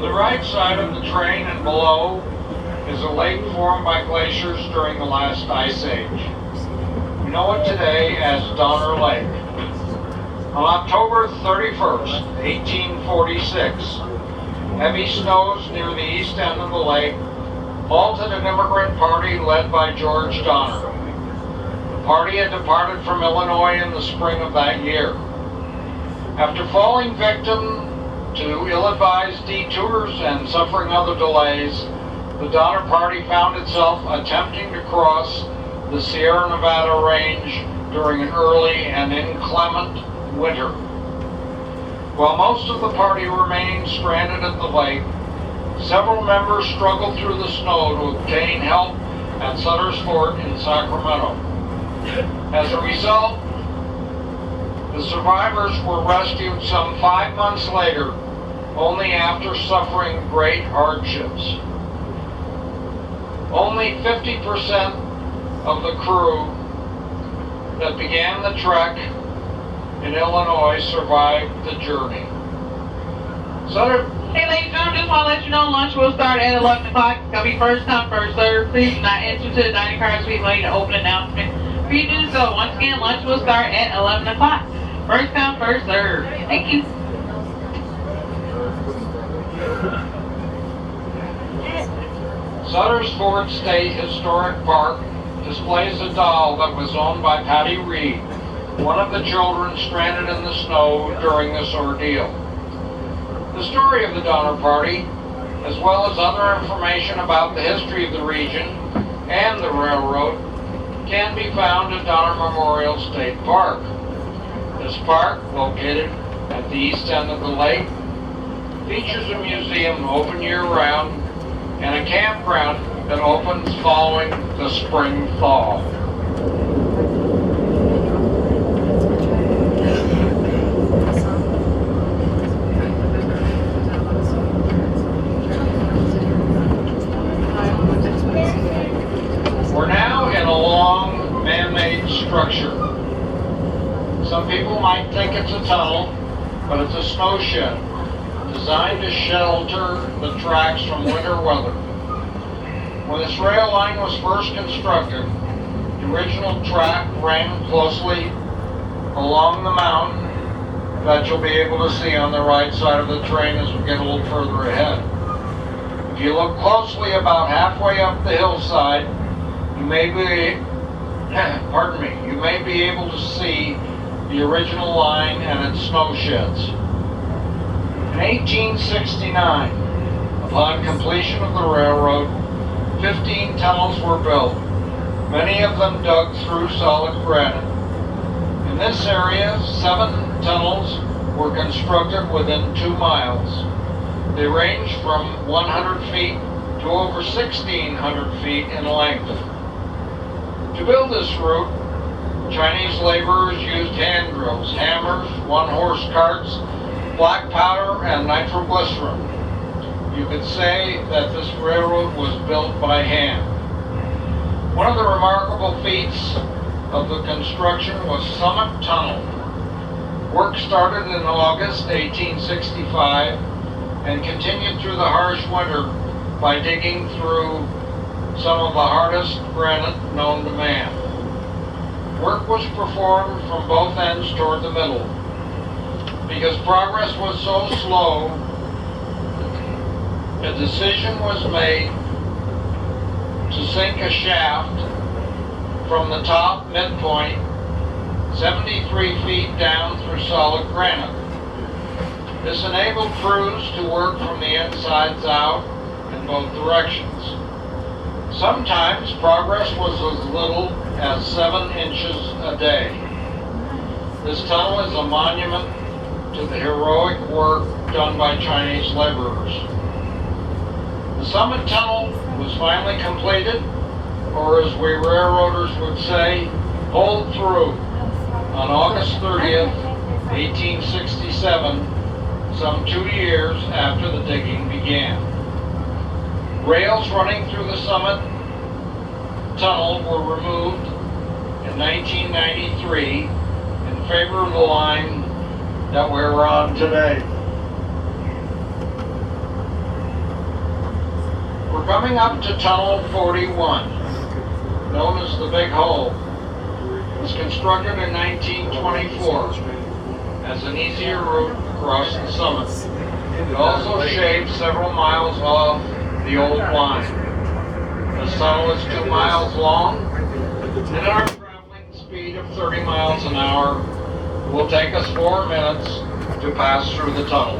On the right side of the train and below is a lake formed by glaciers during the last ice age. We know it today as Donner Lake. On October 31st, 1846, heavy snows near the east end of the lake halted an immigrant party led by George Donner. The party had departed from Illinois in the spring of that year. After falling victim to ill-advised detours and suffering other delays, the Donner Party found itself attempting to cross the Sierra Nevada range during an early and inclement winter. While most of the party remained stranded at the lake, several members struggled through the snow to obtain help at Sutter's Fort in Sacramento. As a result, the survivors were rescued some 5 months later, only after suffering great hardships. Only 50% of the crew that began the trek in Illinois survived the journey. Sutter. Hey ladies and gentlemen, just want to let you know lunch will start at 11 o'clock. It's going to be first come, first served. Please do not enter to the dining car suite waiting to open announcement. For you to do so, once again, lunch will start at 11 o'clock. First come, first served. Thank you. Sutter's Fort State Historic Park displays a doll that was owned by Patty Reed, one of the children stranded in the snow during this ordeal. The story of the Donner Party, as well as other information about the history of the region and the railroad, can be found at Donner Memorial State Park. This park, located at the east end of the lake, features a museum open year-round and a campground that opens following the spring thaw. We're now in a long man-made structure. Some people might think it's a tunnel, but it's a snow shed designed to shelter the tracks from winter weather. When this rail line was first constructed, the original track ran closely along the mountain that you'll be able to see on the right side of the train as we get a little further ahead. If you look closely about halfway up the hillside, you may be able to see the original line and its snow sheds. In 1869, upon completion of the railroad, 15 tunnels were built, many of them dug through solid granite. In this area, 7 tunnels were constructed within 2 miles. They range from 100 feet to over 1,600 feet in length. To build this route, Chinese laborers used hand drills, hammers, one-horse carts, black powder, and nitroglycerin. You could say that this railroad was built by hand. One of the remarkable feats of the construction was Summit Tunnel. Work started in August 1865 and continued through the harsh winter by digging through some of the hardest granite known to man. Work was performed from both ends toward the middle. Because progress was so slow, a decision was made to sink a shaft from the top midpoint 73 feet down through solid granite. This enabled crews to work from the insides out in both directions. Sometimes progress was as little as 7 inches a day. This tunnel is a monument to the heroic work done by Chinese laborers. The Summit Tunnel was finally completed, or as we railroaders would say, pulled through, on August 30th, 1867, some 2 years after the digging began. Rails running through the Summit Tunnel were removed in 1993 in favor of the line that we're on today. We're coming up to Tunnel 41, known as the Big Hole. It was constructed in 1924 as an easier route across the summit. It also shaved several miles off the old line. The tunnel is 2 miles long, and our traveling speed of 30 miles an hour will take us 4 minutes to pass through the tunnel.